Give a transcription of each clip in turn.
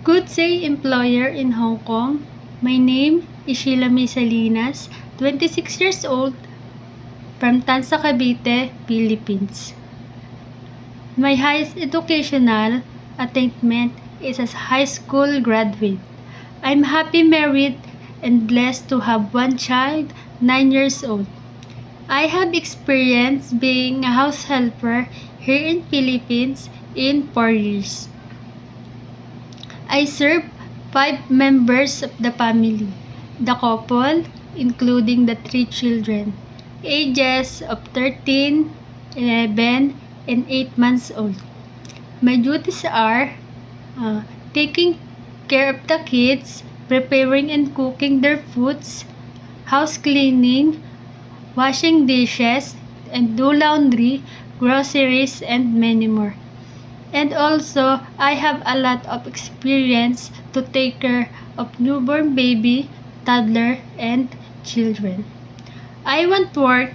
Good day, employer in Hong Kong. My name is Sheila May Salinas, 26 years old, from Tansa, Cavite, Philippines. My highest educational attainment is as high school graduate. I'm happy married and blessed to have one child, 9 years old. I have experience being a house helper here in Philippines in 4 years. I serve 5 members of the family. The couple, including the 3 children, ages of 13, 11, and 8 months old. My duties are taking care of the kids, preparing and cooking their foods, house cleaning, washing dishes, and do laundry, groceries, and many more. And also, I have a lot of experience to take care of newborn baby, toddler, and children. I want to work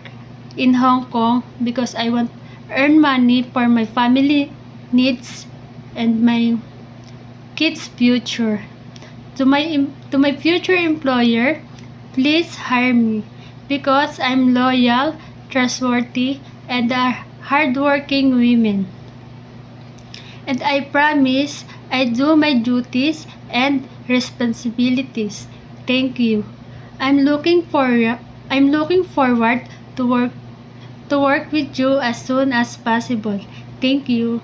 in Hong Kong because I want to earn money for my family needs and my kids' future. To my future employer, please hire me because I'm loyal, trustworthy, and a hardworking woman. And I promise I do my duties and responsibilities. Thank you. I'm looking forward to work with you as soon as possible. Thank you.